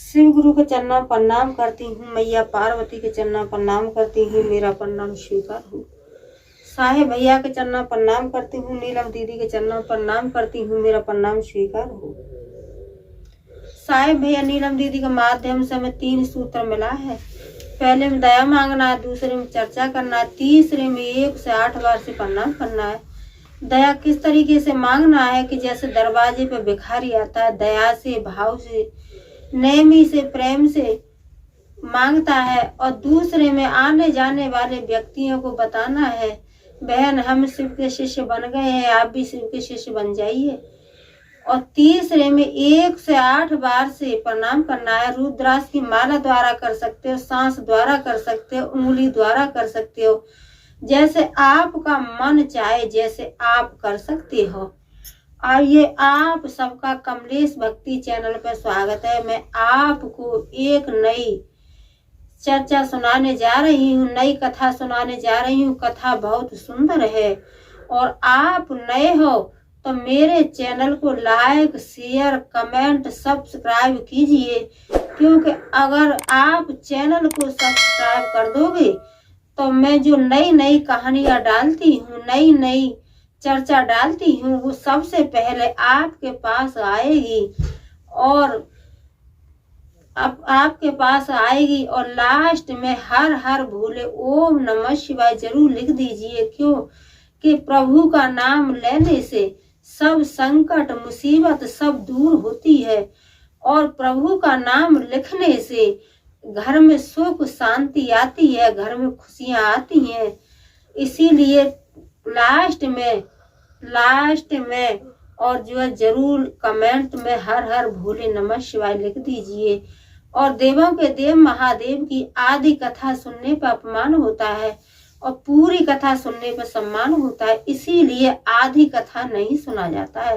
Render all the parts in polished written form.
शिव गुरु के चरणों प्रणाम करती हूँ। मैया पार्वती के चरणों प्रणाम करती हूँ। मेरा प्रणाम स्वीकार हो। साहेब भैया के चरणों प्रणाम करती हूँ। नीलम दीदी के चरणों प्रणाम करती हूँ। मेरा प्रणाम स्वीकार हो। साहेब भैया नीलम दीदी के माध्यम से हमें 3 सूत्र मिला है। पहले में दया मांगना है, दूसरे में चर्चा करना है, तीसरे में 1 से 8 बार से प्रणाम करना है। दया किस तरीके से मांगना है कि जैसे दरवाजे पे भिखारी आता है, दया से, भाव से, नेमी से, प्रेम से मांगता है। और दूसरे में आने जाने वाले व्यक्तियों को बताना है, बहन हम शिव के शिष्य बन गए हैं, आप भी शिव के शिष्य बन जाइए। और तीसरे में 1 से 8 बार से प्रणाम करना है। रुद्राक्ष की माला द्वारा कर सकते हो, सांस द्वारा कर सकते हो, उंगली द्वारा कर सकते हो, जैसे आपका मन चाहे जैसे आप कर सकते हो। आइए आप सबका कमलेश भक्ति चैनल पर स्वागत है। मैं आपको एक नई चर्चा सुनाने जा रही हूँ, नई कथा सुनाने जा रही हूँ। कथा बहुत सुंदर है और आप नए हो तो मेरे चैनल को लाइक, शेयर, कमेंट, सब्सक्राइब कीजिए, क्योंकि अगर आप चैनल को सब्सक्राइब कर दोगे तो मैं जो नई नई कहानियां डालती हूँ, नई नई चर्चा डालती हूँ, वो सबसे पहले आपके पास आएगी और आपके पास आएगी। और लास्ट में हर हर भोले ओम नमः शिवाय जरूर लिख दीजिए, क्यों कि प्रभु का नाम लेने से सब संकट मुसीबत सब दूर होती है। और प्रभु का नाम लिखने से घर में सुख शांति आती है, घर में खुशियां आती हैं। इसीलिए लास्ट में और जो है जरूर कमेंट में हर हर भोले नमः शिवाय लिख दीजिए। और देवों के देव महादेव की आदि कथा सुनने पर अपमान होता है और पूरी कथा सुनने पर सम्मान होता है। इसीलिए आधी कथा नहीं सुना जाता है,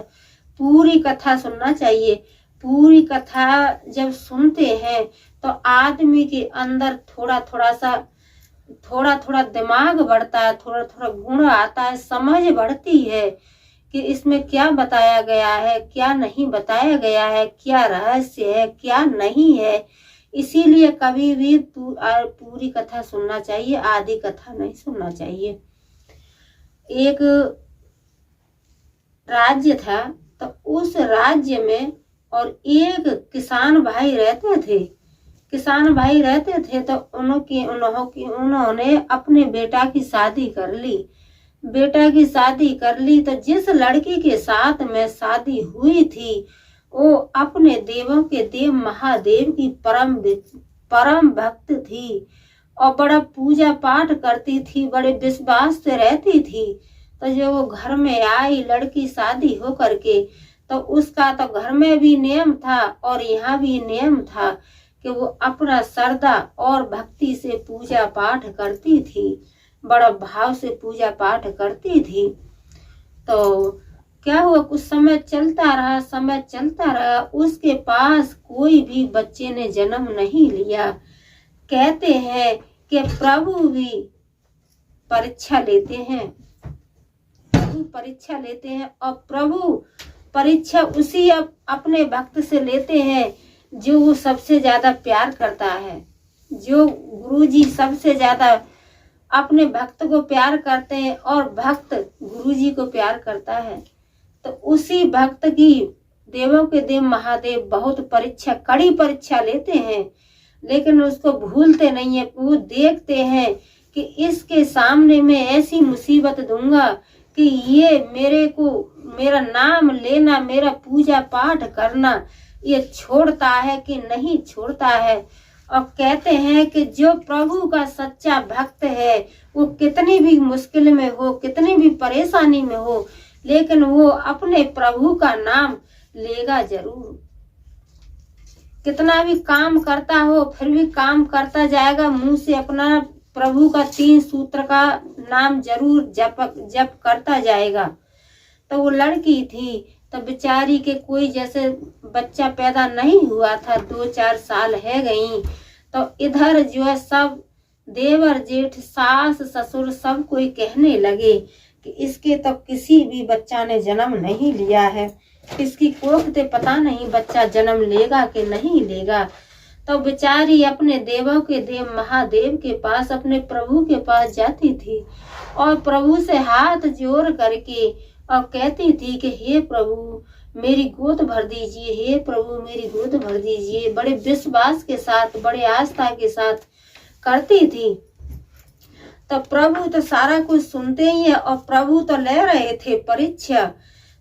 पूरी कथा सुनना चाहिए। पूरी कथा जब सुनते हैं तो आदमी के अंदर थोड़ा थोड़ा दिमाग बढ़ता है, थोड़ा थोड़ा गुण आता है, समझ बढ़ती है कि इसमें क्या बताया गया है, क्या नहीं बताया गया है, क्या रहस्य है, क्या नहीं है। इसीलिए कभी भी पूरी कथा सुनना चाहिए, आधी कथा नहीं सुनना चाहिए। एक राज्य था, तो उस राज्य में और एक किसान भाई रहते थे। तो उन्होंने अपने बेटा की शादी कर ली। तो जिस लड़की के साथ में शादी हुई थी वो अपने देवों के देव महादेव की परम भक्त थी और बड़ा पूजा पाठ करती थी, बड़े विश्वास से रहती थी। तो जब वो घर में आई लड़की शादी हो करके, तो उसका तो घर में भी नियम था और यहाँ भी नियम था कि वो अपना श्रद्धा और भक्ति से पूजा पाठ करती थी, बड़ा भाव से पूजा पाठ करती थी। तो क्या हुआ, कुछ समय चलता रहा, उसके पास कोई भी बच्चे ने जन्म नहीं लिया। कहते हैं कि प्रभु भी परीक्षा लेते हैं, और प्रभु परीक्षा उसी अपने भक्त से लेते हैं जो वो सबसे ज्यादा प्यार करता है। जो गुरुजी सबसे ज्यादा अपने भक्त को प्यार करते हैं और भक्त गुरुजी को प्यार करता है, तो उसी भक्त की देवों के देव महादेव बहुत कड़ी परीक्षा लेते हैं, लेकिन उसको भूलते नहीं है। वो देखते हैं कि इसके सामने मैं ऐसी मुसीबत दूंगा कि ये मेरा नाम लेना, मेरा पूजा पाठ करना ये छोड़ता है कि नहीं छोड़ता है। और कहते हैं कि जो प्रभु का सच्चा भक्त है वो कितनी भी मुश्किल में हो, कितनी भी परेशानी में हो, लेकिन वो अपने प्रभु का नाम लेगा जरूर। कितना भी काम करता हो फिर भी काम करता जाएगा, मुंह से अपना प्रभु का 3 सूत्र का नाम जरूर जप करता जाएगा। तो वो लड़की थी, तो बेचारी के कोई जैसे बच्चा पैदा नहीं हुआ था, 2-4 साल है गई। तो इधर जो है सब देवर जेठ सास ससुर सब कोई कहने लगे कि इसके तो किसी भी बच्चा ने जन्म नहीं लिया है, इसकी कोख ते पता नहीं बच्चा जन्म लेगा कि नहीं लेगा। तो बेचारी अपने देवों के देव महादेव के पास, अपने प्रभु के पास जाती थी और प्रभु से हाथ जोड़ करके और कहती थी कि हे प्रभु मेरी गोद भर दीजिए, हे प्रभु मेरी गोद भर दीजिए। बड़े विश्वास के साथ, बड़े आस्था के साथ करती थी। तो प्रभु तो सारा कुछ सुनते ही है और प्रभु तो ले रहे थे परीक्षा।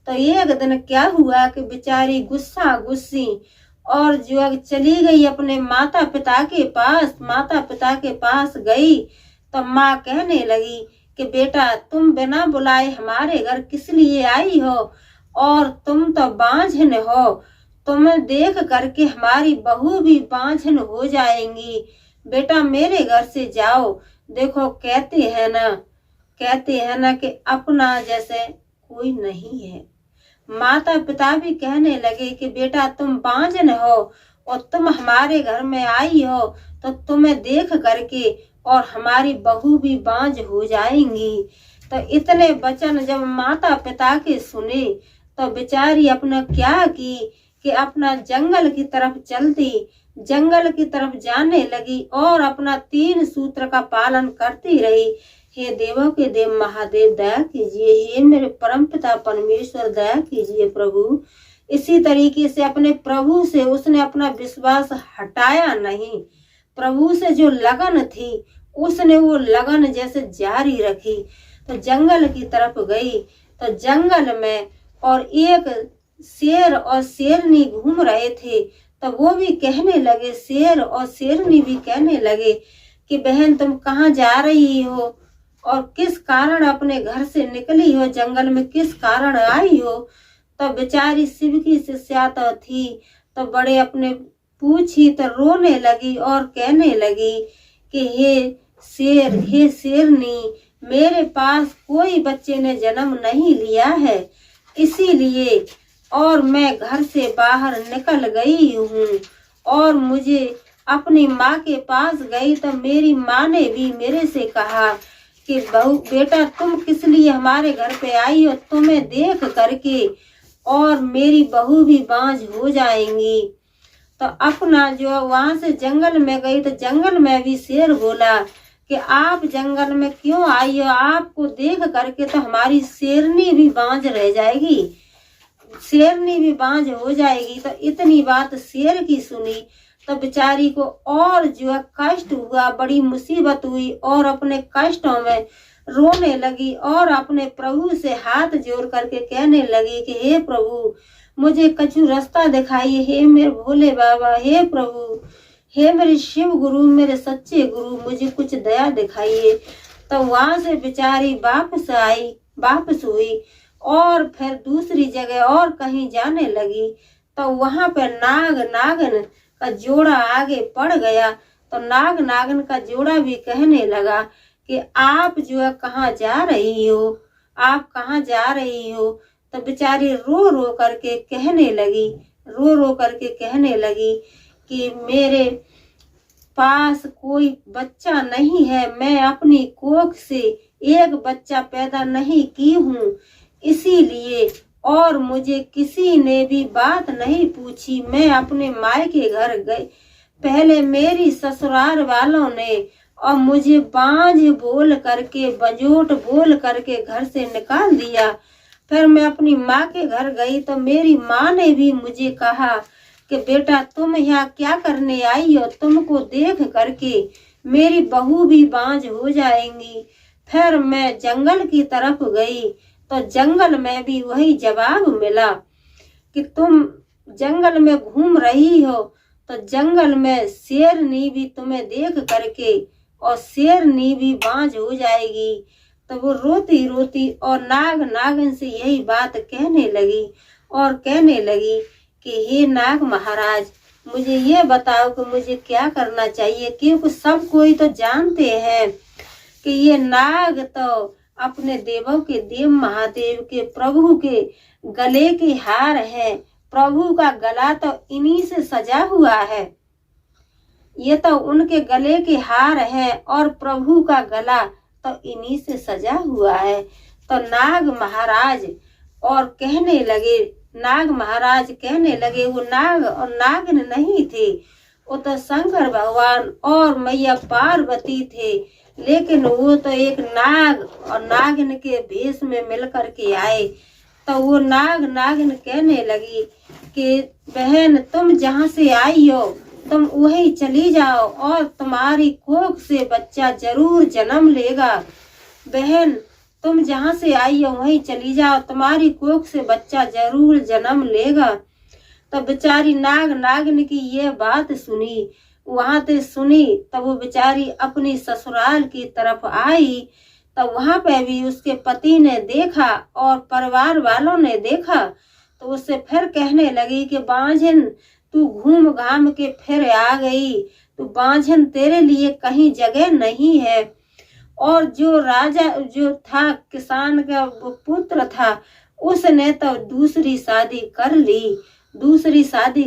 तो एक दिन क्या हुआ कि बेचारी गुस्सा गुस्सी और जो चली गई अपने माता पिता के पास। माता पिता के पास गई तो माँ कहने लगी कि बेटा तुम बिना बुलाए हमारे घर किस लिए आई हो, और तुम तो बांझन हो, तुम्हें देख करके हमारी बहू भी बांझन हो जाएंगी, बेटा मेरे घर से जाओ। देखो कहते हैं ना कि अपना जैसे कोई नहीं है। माता पिता भी कहने लगे कि बेटा तुम बांझन हो और तुम हमारे घर में आई हो तो तुम्हें देख करके और हमारी बहू भी बांझ हो जाएंगी। तो इतने वचन जब माता पिता के सुने तो बेचारी अपना क्या की कि अपना जंगल की तरफ चलती, जंगल की तरफ जाने लगी और अपना 3 सूत्र का पालन करती रही। हे देवों के देव महादेव दया कीजिए, हे मेरे परमपिता परमेश्वर दया कीजिए प्रभु। इसी तरीके से अपने प्रभु से उसने अपना विश्वास हटाया नहीं। प्रभु से जो लगन थी उसने वो लगन जैसे जारी रखी। तो जंगल की तरफ गई तो जंगल में और एक शेर और शेरनी घूम रहे थे। तो वो भी कहने लगे, शेर और शेरनी भी कहने लगे कि बहन तुम कहाँ जा रही हो और किस कारण अपने घर से निकली हो, जंगल में किस कारण आई हो। तो बेचारी शिव की शिष्या तो थी तो बड़े अपने पूछी तो रोने लगी और कहने लगी कि हे शेर, हे शेरनी, मेरे पास कोई बच्चे ने जन्म नहीं लिया है, इसीलिए और मैं घर से बाहर निकल गई हूँ। और मुझे अपनी माँ के पास गई तो मेरी माँ ने भी मेरे से कहा कि बहू बेटा तुम किस लिए हमारे घर पे आई हो, तुम्हें देख करके और मेरी बहू भी बांझ हो जाएंगी। तो अपना जो वहां से जंगल में गई तो जंगल में भी शेर बोला कि आप जंगल में क्यों आई हो, आपको देख करके तो हमारी शेरनी भी बांझ रह जाएगी, शेरनी भी बांझ हो जाएगी। तो इतनी बात शेर की सुनी तो बेचारी को और जो कष्ट हुआ, बड़ी मुसीबत हुई और अपने कष्टों में रोने लगी और अपने प्रभु से हाथ जोड़ करके कहने लगी कि हे प्रभु मुझे कछु रास्ता दिखाइए, हे मेरे भोले बाबा, हे प्रभु, हे मेरे शिव गुरु, मेरे सच्चे गुरु, मुझे कुछ दया दिखाइए। तो वहां से बेचारी वापस हुई और फिर दूसरी जगह और कहीं जाने लगी। तो वहां पर नागन का जोड़ा आगे पड़ गया। तो नागन का जोड़ा भी कहने लगा कि आप जो है कहाँ जा रही हो, आप कहाँ जा रही हो। तो बेचारी रो रो करके कहने लगी कि मेरे पास कोई बच्चा नहीं है, मैं अपनी कोख से एक बच्चा पैदा नहीं की हूँ, इसीलिए और मुझे किसी ने भी बात नहीं पूछी। मैं अपने मायके घर गई, पहले मेरी ससुराल वालों ने और मुझे बांझ बोल करके, बंजोट बोल करके घर से निकाल दिया। फिर मैं अपनी माँ के घर गई तो मेरी माँ ने भी मुझे कहा कि बेटा तुम यहाँ क्या करने आई हो, तुमको देख करके मेरी बहू भी बांझ हो जाएंगी। फिर मैं जंगल की तरफ गई तो जंगल में भी वही जवाब मिला कि तुम जंगल में घूम रही हो तो जंगल में शेरनी भी तुम्हें देख करके और शेरनी भी बांझ हो जाएगी। तो वो रोती रोती और नागिन से यही बात कहने लगी कि हे नाग महाराज मुझे ये बताओ कि मुझे क्या करना चाहिए, क्योंकि सब कोई तो जानते हैं कि ये नाग तो अपने देवों के देव महादेव के प्रभु के गले के हार है। प्रभु का गला तो इन्हीं से सजा हुआ है, ये तो उनके गले के हार है और प्रभु का गला तो इन्हीं से सजा हुआ है। तो नाग महाराज कहने लगे, वो नाग और नागिन नहीं थे, वो तो शंकर भगवान और मैया पार्वती थे, लेकिन वो तो एक नाग और नागिन के भेष में मिलकर के आए। तो वो नागिन कहने लगी कि बहन तुम जहाँ से आई हो तुम वहीं चली जाओ और तुम्हारी कोख से बच्चा जरूर जन्म लेगा। बहन तुम जहाँ से आई हो वहीं चली जाओ, तुम्हारी कोख से बच्चा जरूर जन्म लेगा। तब बेचारी नागिन की ये बात सुनी, वहां से सुनी, तब वो बेचारी अपनी ससुराल की तरफ आई। तब वहां पे भी उसके पति ने देखा और परिवार वालों ने देखा, तो उससे फिर कहने लगी कि बांझन तू घूम घाम के फिर आ गई, तू बांझन तेरे लिए कहीं जगह नहीं है। और जो राजा जो था किसान का वो पुत्र था, उसने तो दूसरी शादी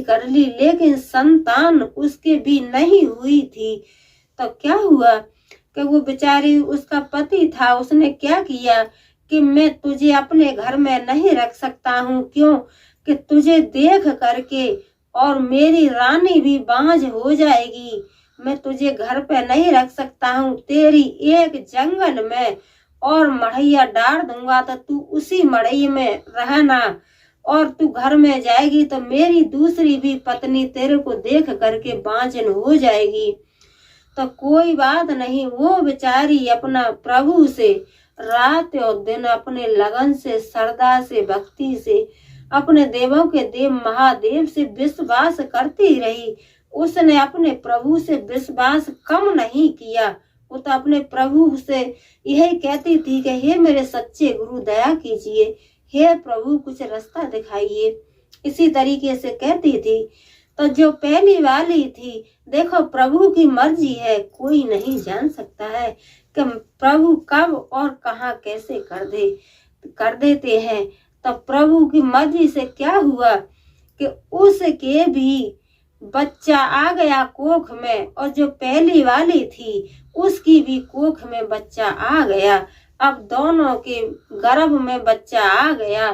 कर ली, लेकिन संतान उसके भी नहीं हुई थी। तो क्या हुआ कि वो बेचारी उसका पति था, उसने क्या किया कि मैं तुझे अपने घर में नहीं रख सकता हूँ, क्यों कि तुझे देख करके और मेरी रानी भी बांझ हो जाएगी, मैं तुझे घर पे नहीं रख सकता हूँ। तेरी एक जंगल में और मढ़ैया डाल दूंगा तो तू उसी मढ़ई में रहना, और तू घर में जाएगी तो मेरी दूसरी भी पत्नी तेरे को देख करके बांझन हो जाएगी। तो कोई बात नहीं, वो बेचारी अपना प्रभु से रात और दिन अपने लगन से, श्रद्धा से, भक्ति से, अपने देवों के देव महादेव से विश्वास करती रही। उसने अपने प्रभु से विश्वास कम नहीं किया। वो तो अपने प्रभु से यही कहती थी कि हे मेरे सच्चे गुरु दया कीजिए, हे प्रभु कुछ रास्ता दिखाइए, इसी तरीके से कहती थी। तो जो पहली वाली थी, देखो प्रभु की मर्जी है, कोई नहीं जान सकता है कि प्रभु कब और कहाँ कैसे कर देते हैं। तो प्रभु की मर्जी से क्या हुआ कि उसके भी बच्चा आ गया कोख में, और जो पहली वाली थी उसकी भी कोख में बच्चा आ गया। अब दोनों के गर्भ में बच्चा आ गया।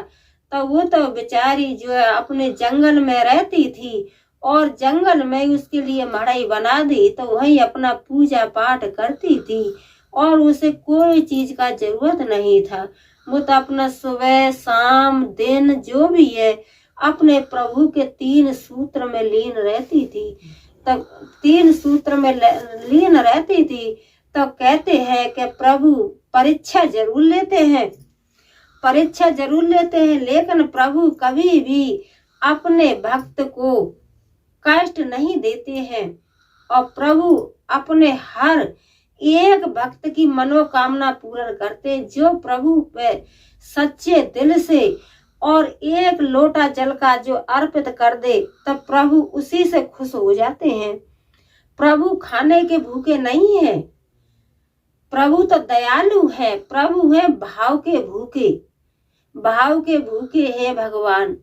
तो वो तो बेचारी जो है अपने जंगल में रहती थी, और जंगल में उसके लिए मड़ई बना दी, तो वहीं अपना पूजा पाठ करती थी, और उसे कोई चीज का जरूरत नहीं था। वो तो अपना सुबह शाम दिन जो भी है अपने प्रभु के 3 सूत्र में लीन रहती थी। तब 3 सूत्र में लीन रहती थी। तो कहते हैं कि प्रभु परीक्षा जरूर लेते हैं, लेकिन प्रभु कभी भी अपने भक्त को कष्ट नहीं देते हैं, और प्रभु अपने हर एक भक्त की मनोकामना पूर्ण करते। जो प्रभु पे सच्चे दिल से और एक लोटा जल का जो अर्पित कर दे, तब प्रभु उसी से खुश हो जाते हैं। प्रभु खाने के भूखे नहीं है, प्रभु तो दयालु है, प्रभु है भाव के भूखे है भगवान।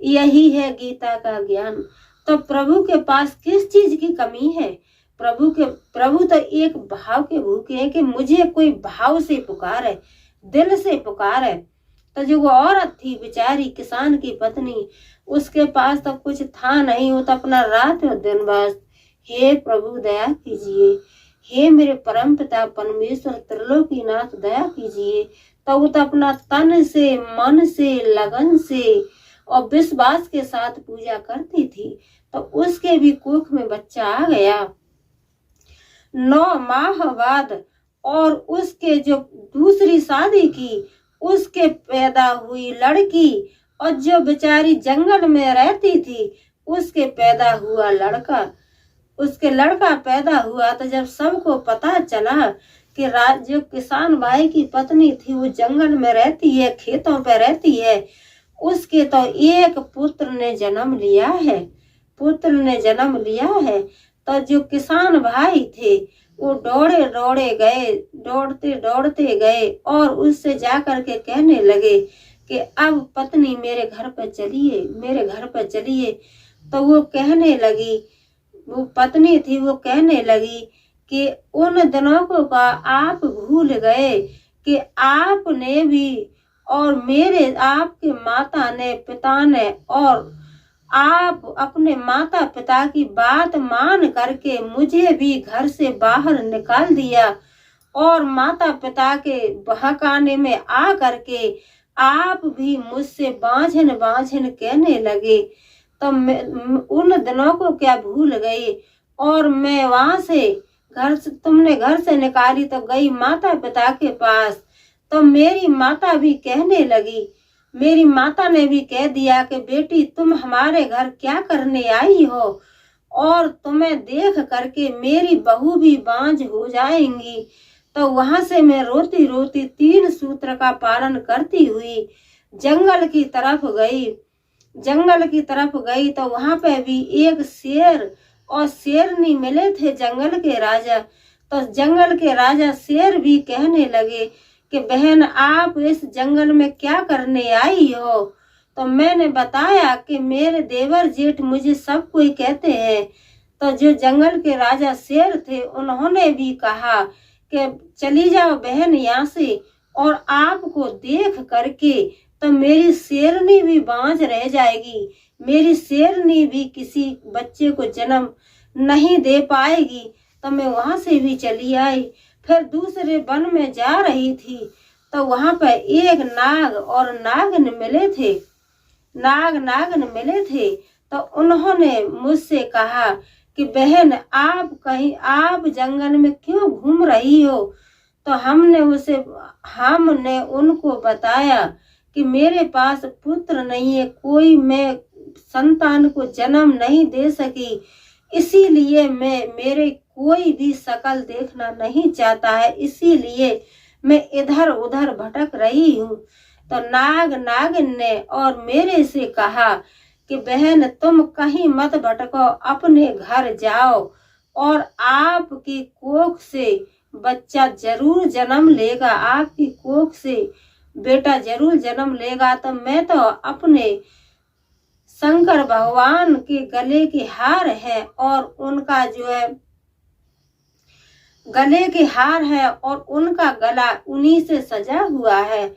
यही है गीता का ज्ञान। तो प्रभु के पास किस चीज की कमी है? प्रभु तो एक भाव के भूखे हैं कि मुझे कोई भाव से पुकारे, दिल से पुकारे। तो जो वो औरत थी बेचारी किसान की पत्नी, उसके पास तो कुछ था नहीं, वो तो अपना रात और दिन बस हे प्रभु दया कीजिए, हे मेरे परम पिता परमेश्वर त्रिलोकीनाथ दया कीजिए। तो वो तो अपना तन से, मन से, लगन से और विश्वास के साथ पूजा करती थी। तो उसके भी कोख में बच्चा आ गया 9 माह बाद, और उसके जो दूसरी शादी की उसके पैदा हुई लड़की, और जो बेचारी जंगल में रहती थी उसके पैदा हुआ लड़का। उसके लड़का पैदा हुआ तो जब सबको पता चला कि जो किसान भाई की पत्नी थी वो जंगल में रहती है, खेतों पे रहती है, उसके तो एक पुत्र ने जन्म लिया है। तो जो किसान भाई थे वो दौड़ते गए और उससे जाकर के कहने लगे कि अब पत्नी मेरे घर पर चलिए। तो वो कहने लगी, वो पत्नी थी, वो कहने लगी कि उन दिनों को का आप भूल गए कि आपने भी और मेरे आपके माता ने, पिता ने और आप अपने माता पिता की बात मान करके मुझे भी घर से बाहर निकाल दिया और माता पिता के बहकाने में आ करके आप भी मुझसे बांझन बांझन कहने लगे। तो मैं उन दिनों को क्या भूल गई और मैं वहां से तुमने घर से निकाली तो गई माता पिता के पास। तो मेरी माता भी कहने लगी, मेरी माता ने भी कह दिया कि बेटी तुम हमारे घर क्या करने आई हो और तुम्हें देख करके मेरी बहू भी बांझ हो जाएंगी। तो वहां से मैं रोती रोती 3 सूत्र का पालन करती हुई जंगल की तरफ गई। जंगल की तरफ गई तो वहां पे भी एक शेर और शेरनी मिले थे जंगल के राजा। तो जंगल के राजा शेर भी कहने लगे कि बहन आप इस जंगल में क्या करने आई हो। तो मैंने बताया कि मेरे देवर जेठ मुझे सब कोई कहते हैं। तो जो जंगल के राजा शेर थे उन्होंने भी कहा कि चली जाओ बहन यहाँ से, और आपको देख करके तो मेरी शेरनी भी बांझ रह जाएगी, मेरी शेरनी भी किसी बच्चे को जन्म नहीं दे पाएगी। तो मैं वहां से भी चली आई। फिर दूसरे वन में जा रही थी तो वहां पर एक नाग और नागिन मिले थे। नागिन मिले थे तो उन्होंने मुझसे कहा कि बहन आप जंगल में क्यों घूम रही हो। तो हमने उनको बताया कि मेरे पास पुत्र नहीं है, कोई मैं संतान को जन्म नहीं दे सकी, इसीलिए मेरे कोई भी शकल देखना नहीं चाहता है, इसीलिए मैं इधर उधर भटक रही हूँ। तो नागिन ने और मेरे से कहा कि बहन तुम कहीं मत भटको, अपने घर जाओ और आपकी कोख से बच्चा जरूर जन्म लेगा, आपकी कोख से बेटा जरूर जन्म लेगा। तो मैं तो अपने शंकर भगवान के गले के हार है और उनका जो है गले के हार है और उनका गला उन्हीं से सजा हुआ है।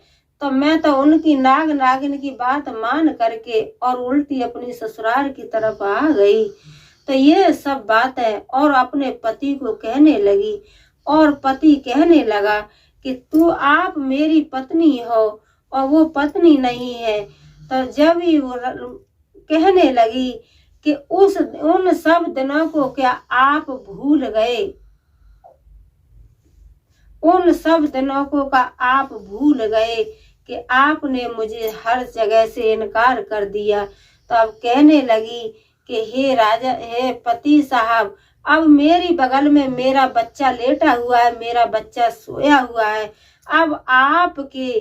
तो मैं तो उनकी नागिन की बात मान करके और उल्टी अपनी ससुराल की तरफ आ गई। तो ये सब बात है और अपने पति को कहने लगी और पति कहने लगा कि आप मेरी पत्नी हो और वो पत्नी नहीं है। तो जब ही वो कहने लगी कि उन सब दिनों को क्या आप भूल गए, उन सब दिनों को का आप भूल गए कि आपने मुझे हर जगह से इनकार कर दिया। तो अब कहने लगी कि हे राजा, हे पति साहब, अब मेरी बगल में मेरा बच्चा लेटा हुआ है, मेरा बच्चा सोया हुआ है, अब आपके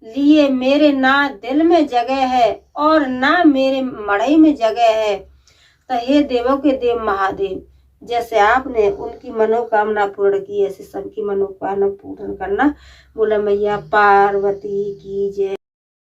लिए मेरे ना दिल में जगह है और ना मेरे मड़ई में जगह है। तो हे देवों के देव महादेव, जैसे आपने उनकी मनोकामना पूर्ण की ऐसे सबकी मनोकामना पूर्ण करना। बोला मैया पार्वती की जय।